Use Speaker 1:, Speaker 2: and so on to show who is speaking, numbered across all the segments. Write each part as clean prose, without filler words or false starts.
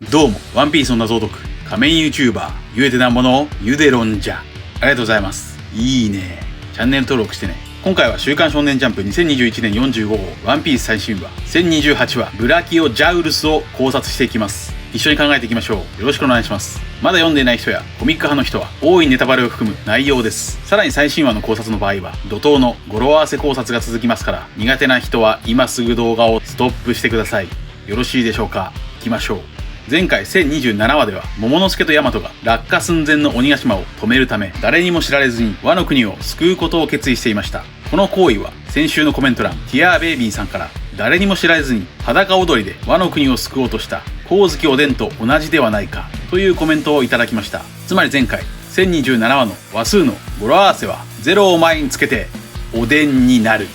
Speaker 1: どうも、ワンピースの謎を解く仮面 YouTuber、ゆえてなんぼのゆでろんじゃ。ありがとうございます。いいね。チャンネル登録してね。今回は週刊少年ジャンプ2021年45号ワンピース最新話1028話ブラキオ・ジャウルスを考察していきます。一緒に考えていきましょう。よろしくお願いします。まだ読んでいない人やコミック派の人は大いネタバレを含む内容です。さらに最新話の考察の場合は怒涛の語呂合わせ考察が続きますから、苦手な人は今すぐ動画をストップしてください。よろしいでしょうか。行きましょう。前回1027話では桃之助と大和が落下寸前の鬼ヶ島を止めるため誰にも知られずにワノ国を救うことを決意していました。この行為は先週のコメント欄ティアーベイビーさんから誰にも知られずに裸踊りでワノ国を救おうとした光月おでんと同じではないかというコメントをいただきました。つまり前回1027話の話数の語呂合わせは0を前につけておでんになる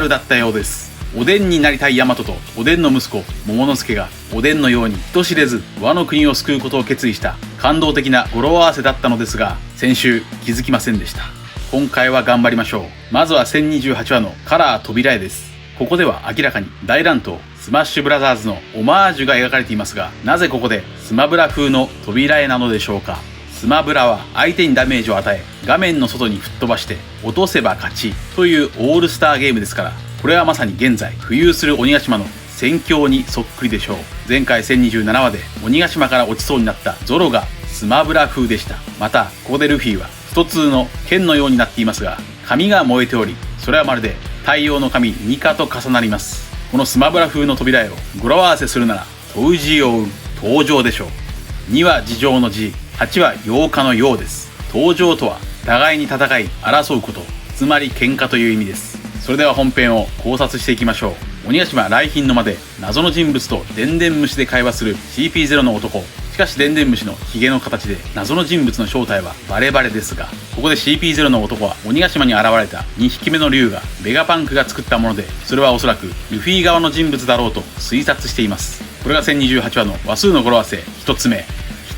Speaker 1: だったようです。おでんになりたい大和とおでんの息子桃之助がおでんのように人知れずワノ国を救うことを決意した感動的な語呂合わせだったのですが、先週気づきませんでした。今回は頑張りましょう。まずは1028話のカラー扉絵です。ここでは明らかに大乱闘スマッシュブラザーズのオマージュが描かれていますが、なぜここでスマブラ風の扉絵なのでしょうか。スマブラは相手にダメージを与え画面の外に吹っ飛ばして落とせば勝ちというオールスターゲームですから、これはまさに現在浮遊する鬼ヶ島の戦況にそっくりでしょう。前回1027話で鬼ヶ島から落ちそうになったゾロがスマブラ風でした。またここでルフィは一通の剣のようになっていますが、髪が燃えており、それはまるで太陽の神ニカと重なります。このスマブラ風の扉絵を語呂合わせするならトウジオウ登場でしょう。2は事情の字、8は8日のようです。登場とは互いに戦い争うこと、つまり喧嘩という意味です。それでは本編を考察していきましょう。鬼ヶ島来賓の間で謎の人物とでんでん虫で会話する CP0 の男。しかしでんでん虫のヒゲの形で謎の人物の正体はバレバレですが、ここで CP0 の男は鬼ヶ島に現れた2匹目の竜がベガパンクが作ったもので、それはおそらくルフィ側の人物だろうと推察しています。これが1028話の話数の語呂合わせ1つ目、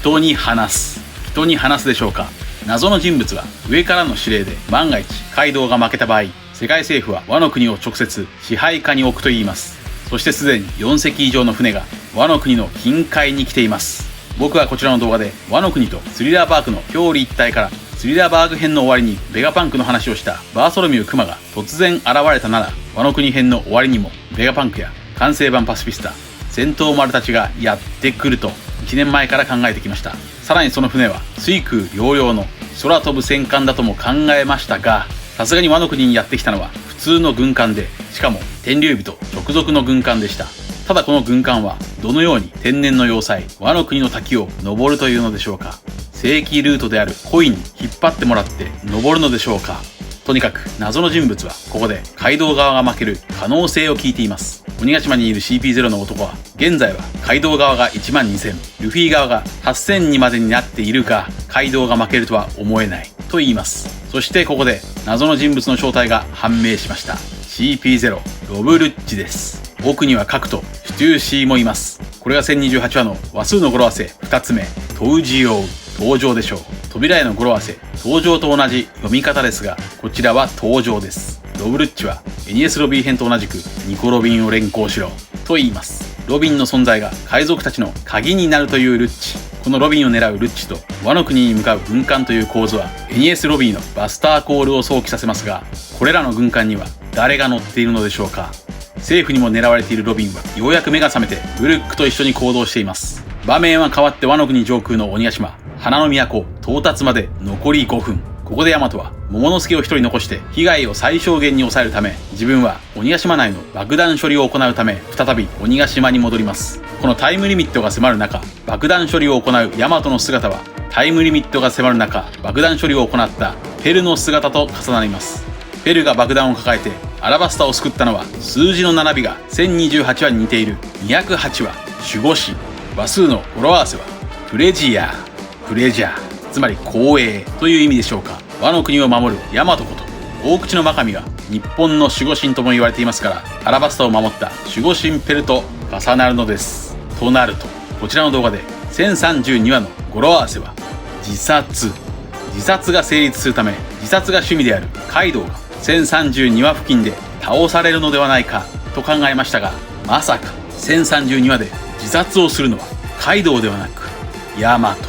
Speaker 1: 人に話すでしょうか。謎の人物は上からの指令で万が一カイドウが負けた場合、世界政府はワノ国を直接支配下に置くと言います。そしてすでに4隻以上の船がワノ国の近海に来ています。僕はこちらの動画でワノ国とスリラーパークの表裏一体からスリラーバーグ編の終わりにベガパンクの話をしたバーソロミュークマが突然現れたなら、ワノ国編の終わりにもベガパンクや完成版パシフィスタ、戦闘丸たちがやってくると1年前から考えてきました。さらにその船は水空両用の空飛ぶ戦艦だとも考えましたが、さすがにワノ国にやってきたのは普通の軍艦で、しかも天竜人直属の軍艦でした。ただこの軍艦はどのように天然の要塞ワノ国の滝を登るというのでしょうか。正規ルートであるコイに引っ張ってもらって登るのでしょうか。とにかく謎の人物はここでカイドウ側が負ける可能性を聞いています。鬼ヶ島にいる CP0 の男は現在はカイドウ側が12000、ルフィ側が8000にまでになっているが、カイドウが負けるとは思えないと言います。そしてここで謎の人物の正体が判明しました。 CP0 ロブルッチです。奥には核とシュトゥーシーもいます。これが1028話の話数の語呂合わせ2つ目、トウジオウ登場でしょう。扉への語呂合わせ登場と同じ読み方ですが、こちらは登場です。ロブルッチはエニエスロビー編と同じくニコ・ロビンを連行しろと言います。ロビンの存在が海賊たちの鍵になるというルッチ。このロビンを狙うルッチとワノ国に向かう軍艦という構図はエニエスロビーのバスターコールを想起させますが、これらの軍艦には誰が乗っているのでしょうか。政府にも狙われているロビンはようやく目が覚めてブルックと一緒に行動しています。場面は変わってワノ国上空の鬼ヶ島花の都到達まで残り5分。ここでヤマトは桃之助を一人残して被害を最小限に抑えるため、自分は鬼ヶ島内の爆弾処理を行うため再び鬼ヶ島に戻ります。このタイムリミットが迫る中、爆弾処理を行うヤマトの姿はタイムリミットが迫る中爆弾処理を行ったペルの姿と重なります。ペルが爆弾を抱えてアラバスタを救ったのは数字の並びが1028話に似ている208話守護神。話数の語呂合わせはプレジャー、つまり光栄という意味でしょうか。ワノ国を守るヤマトこと大口の真神は日本の守護神とも言われていますから、アラバスタを守った守護神ペルと重なるのです。となるとこちらの動画で1032話の語呂合わせは自殺が成立するため、自殺が趣味であるカイドウが1032話付近で倒されるのではないかと考えましたが、まさか1032話で自殺をするのはカイドウではなくヤマト。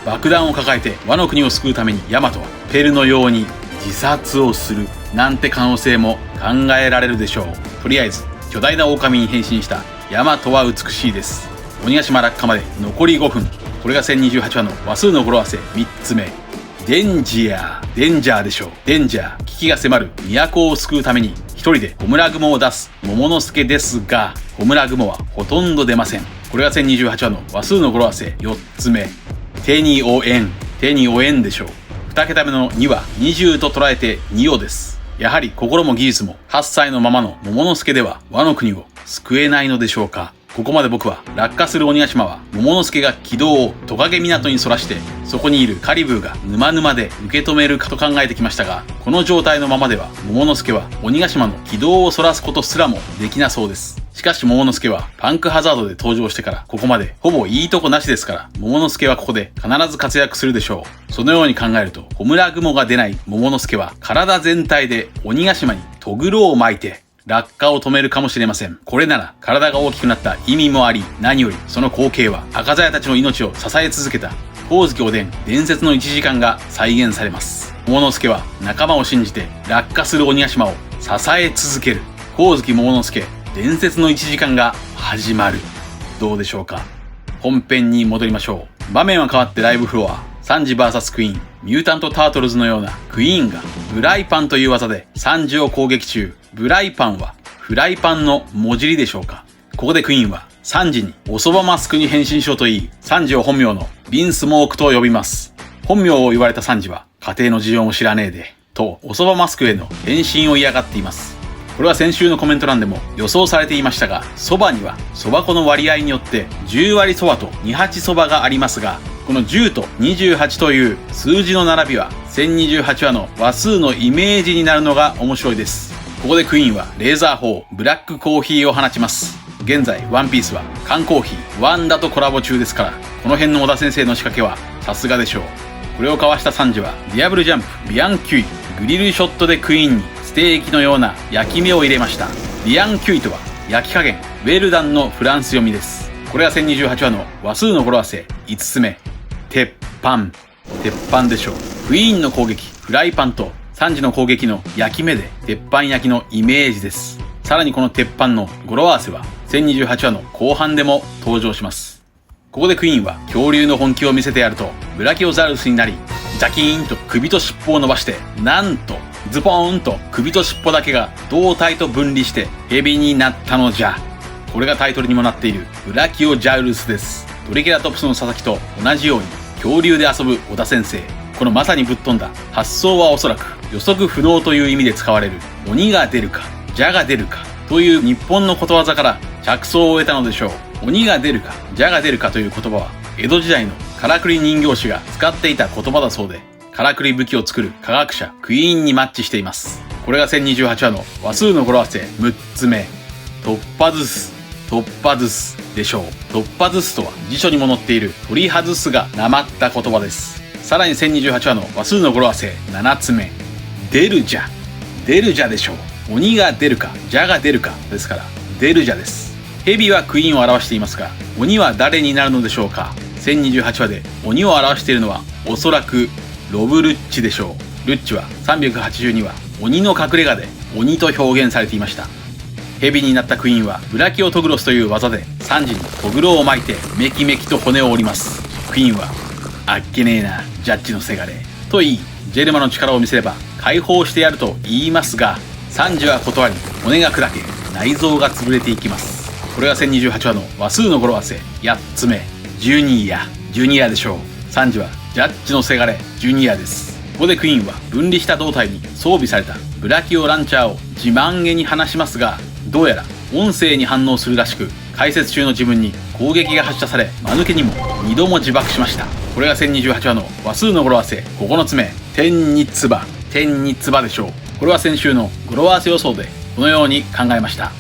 Speaker 1: 爆弾を抱えてワノ国を救うためにヤマトはペルのように自殺をするなんて可能性も考えられるでしょう。とりあえず巨大な狼に変身したヤマトは美しいです。鬼ヶ島落下まで残り5分。これが1028話の話数の語呂合わせ3つ目。デンジャーでしょう。デンジャー、危機が迫る都を救うために一人でホムラグモを出す桃之助ですが、ホムラグモはほとんど出ません。これが1028話の話数の語呂合わせ4つ目。手に負えんでしょう。2桁目の2は20と捉えて2をです。やはり心も技術も8歳のままの桃之助ではワノ国を救えないのでしょうか。ここまで僕は落下する鬼ヶ島は桃之助が軌道をトカゲ港にそらして、そこにいるカリブーが沼々で受け止めるかと考えてきましたが、この状態のままでは桃之助は鬼ヶ島の軌道をそらすことすらもできなそうです。しかし桃之助はパンクハザードで登場してからここまでほぼいいとこなしですから、桃之助はここで必ず活躍するでしょう。そのように考えると、ホムラグモが出ない桃之助は体全体で鬼ヶ島にトグロを巻いて落下を止めるかもしれません。これなら体が大きくなった意味もあり、何よりその光景は赤座屋たちの命を支え続けた光月おでん伝説の1時間が再現されます。桃之助は仲間を信じて落下する鬼ヶ島を支え続ける光月桃之助伝説の1時間が始まる。どうでしょうか。本編に戻りましょう。場面は変わってライブフロア。サンジ VS クイーン。ミュータントタートルズのようなクイーンがブライパンという技でサンジを攻撃中。ブライパンはフライパンの文字りでしょうか。ここでクイーンはサンジにおそばマスクに変身しようと言い、サンジを本名のビンスモークと呼びます。本名を言われたサンジは家庭の事情も知らねえでとおそばマスクへの変身を嫌がっています。これは先週のコメント欄でも予想されていましたが、そばにはそば粉の割合によって10割そばと28そばがありますが、この10と28という数字の並びは1028話の話数のイメージになるのが面白いです。ここでクイーンはレーザー砲ブラックコーヒーを放ちます。現在ワンピースは缶コーヒーワンダとコラボ中ですから、この辺の小田先生の仕掛けはさすがでしょう。これをかわしたサンジはディアブルジャンプビアンキュイグリルショットでクイーンにステーキのような焼き目を入れました。ビアンキュイとは焼き加減ウェルダンのフランス読みです。これが1028話の話数の語呂合わせ5つ目。鉄板でしょう。クイーンの攻撃フライパンとサンジの攻撃の焼き目で鉄板焼きのイメージです。さらにこの鉄板の語呂合わせは1028話の後半でも登場します。ここでクイーンは恐竜の本気を見せてやるとブラキオザウルスになり、ジャキーンと首と尻尾を伸ばして、なんとズポーンと首と尻尾だけが胴体と分離してヘビになったのじゃ。これがタイトルにもなっているブラキオジャウルスです。トリケラトプスの佐々木と同じように恐竜で遊ぶ小田先生。このまさにぶっ飛んだ発想はおそらく予測不能という意味で使われる鬼が出るか蛇が出るかという日本のことわざから着想を得たのでしょう。鬼が出るか蛇が出るかという言葉は江戸時代のからくり人形師が使っていた言葉だそうで、からくり武器を作る科学者クイーンにマッチしています。これが1028話の話数の語呂合わせ6つ目。突破ずすでしょう。突破ずすとは辞書にも載っている取り外すがなまった言葉です。さらに1028話の話数の語呂合わせ7つ目。出るじゃでしょう。鬼が出るか蛇が出るかですから出るじゃです。蛇はクイーンを表していますが、鬼は誰になるのでしょうか。1028話で鬼を表しているのはおそらくロブルッチでしょう。ルッチは382話鬼の隠れ家で鬼と表現されていました。蛇になったクイーンはブラキオトグロスという技でサンジにトグロを巻いてメキメキと骨を折ります。クイーンはあっけねえなジャッジのせがれと言い、ジェルマの力を見せれば解放してやると言いますが、サンジは断り骨が砕け内臓が潰れていきます。これが1028話の話数の語呂合わせ8つ目。ジュニアでしょう。サンジはジャッジのせがれジュニアです。ここでクイーンは分離した胴体に装備されたブラキオランチャーを自慢げに放しますが、どうやら音声に反応するらしく、解説中の自分に攻撃が発射され間抜けにも2度も自爆しました。これが1028話の話数の語呂合わせ9つ目。天につばでしょう。これは先週の語呂合わせ予想でこのように考えました。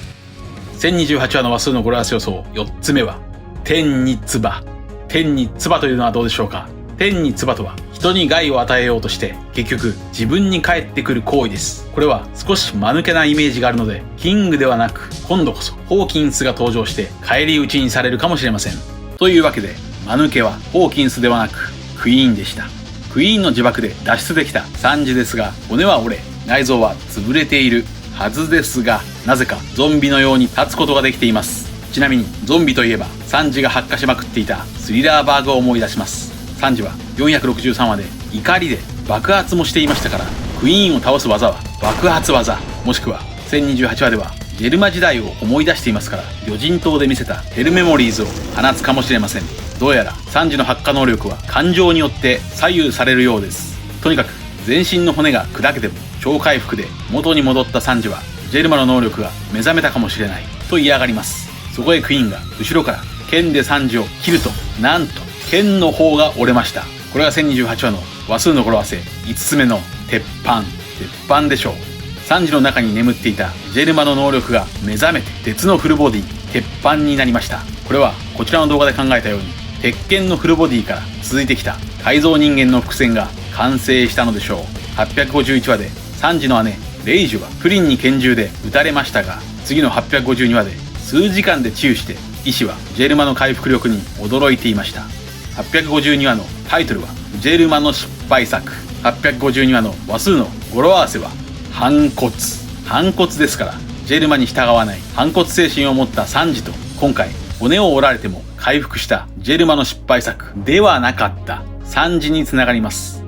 Speaker 1: 1028話の話数の語呂合わせ予想4つ目は天につばというのはどうでしょうか。天につばとは人に害を与えようとして結局自分に返ってくる行為です。これは少し間抜けなイメージがあるので、キングではなく今度こそホーキンスが登場して返り討ちにされるかもしれません。というわけで、間抜けはホーキンスではなくクイーンでした。クイーンの呪縛で脱出できたサンジですが、骨は折れ、内臓は潰れているはずですが、なぜかゾンビのように立つことができています。ちなみにゾンビといえばサンジが発火しまくっていたスリラーバーグを思い出します。サンジは463話で怒りで爆発もしていましたから、クイーンを倒す技は爆発技、もしくは1028話ではジェルマ時代を思い出していますから、魚人島で見せたヘルメモリーズを放つかもしれません。どうやらサンジの発火能力は感情によって左右されるようです。とにかく全身の骨が砕けても超回復で元に戻ったサンジは、ジェルマの能力が目覚めたかもしれないと嫌がります。そこへクイーンが後ろから剣でサンジを切ると、なんと剣の方が折れました。これが1028話の話数の語呂合わせ5つ目の鉄板でしょう。サンジの中に眠っていたジェルマの能力が目覚めて鉄のフルボディ、鉄板になりました。これはこちらの動画で考えたように、鉄拳のフルボディから続いてきた改造人間の伏線が完成したのでしょう。851話でサンジの姉レイジュはプリンに拳銃で撃たれましたが、次の852話で数時間で治癒して医師はジェルマの回復力に驚いていました。852話のタイトルはジェルマの失敗作。852話の話数の語呂合わせは反骨ですから、ジェルマに従わない反骨精神を持ったサンジと、今回骨を折られても回復したジェルマの失敗作ではなかったサンジにつながります。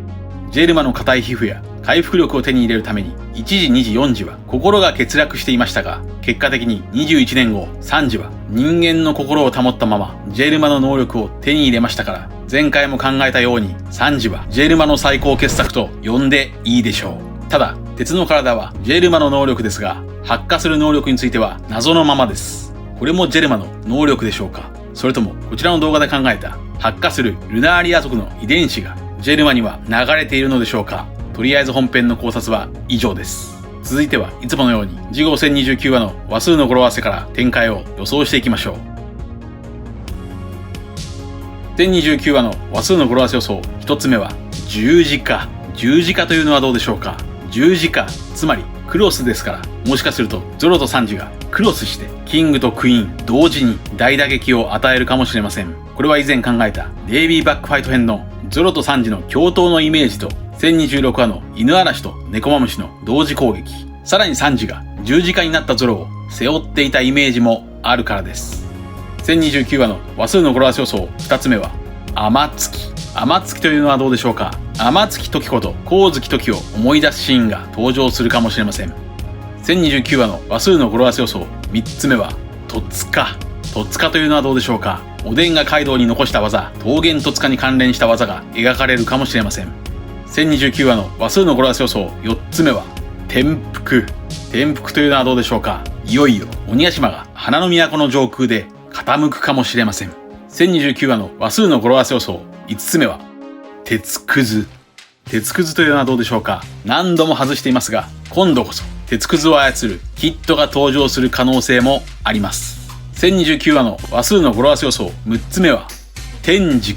Speaker 1: ジェルマの硬い皮膚や回復力を手に入れるために1時2時4時は心が欠落していましたが、結果的に21年後サンジは人間の心を保ったままジェルマの能力を手に入れましたから、前回も考えたようにサンジはジェルマの最高傑作と呼んでいいでしょう。ただ鉄の体はジェルマの能力ですが、発火する能力については謎のままです。これもジェルマの能力でしょうか、それともこちらの動画で考えた発火するルナーリア族の遺伝子がジェルマには流れているのでしょうか。とりあえず本編の考察は以上です。続いてはいつものように次号1029話の話数の語呂合わせから展開を予想していきましょう。1029話の話数の語呂合わせ予想、1つ目は十字架というのはどうでしょうか。十字架、つまりクロスですから、もしかするとゾロとサンジがクロスしてキングとクイーン同時に大打撃を与えるかもしれません。これは以前考えたデイビーバックファイト編のゾロとサンジの共闘のイメージと、1026話の犬嵐と猫マムシの同時攻撃、さらにサンジが十字架になったゾロを背負っていたイメージもあるからです。1029話の話数の語呂合わせ予想、2つ目は天月というのはどうでしょうか。天月時子と光月時を思い出すシーンが登場するかもしれません。1029話の話数の語呂合わせ予想、3つ目は戸塚というのはどうでしょうか。おでんがカイドウに残した技、桃源戸塚に関連した技が描かれるかもしれません。1029話の話数の語呂合わせ予想、4つ目は転覆というのはどうでしょうか。いよいよ鬼ヶ島が花の都の上空で傾くかもしれません。1029話の話数の語呂合わせ予想、5つ目は鉄くずというのはどうでしょうか。何度も外していますが、今度こそ鉄くずを操るキットが登場する可能性もあります。1029話の話数の語呂合わせ予想、6つ目は天竺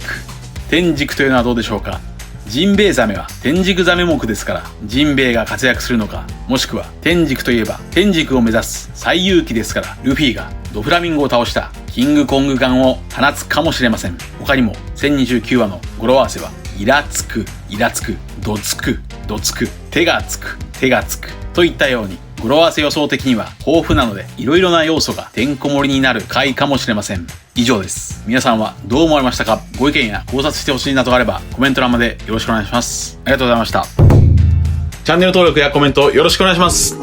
Speaker 1: というのはどうでしょうか。ジンベエザメは天竺ザメ目ですから、ジンベエが活躍するのか、もしくは天竺といえば天竺を目指す最勇気ですから、ルフィがドフラミンゴを倒したキングコングガンを放つかもしれません。他にも1029話の語呂合わせはイラつく、どつく、手がつくといったように、語呂合わせ予想的には豊富なので、いろいろな要素がてんこ盛りになる回かもしれません。以上です。皆さんはどう思われましたか。ご意見や考察してほしいなどがあればコメント欄までよろしくお願いします。ありがとうございました。チャンネル登録やコメントよろしくお願いします。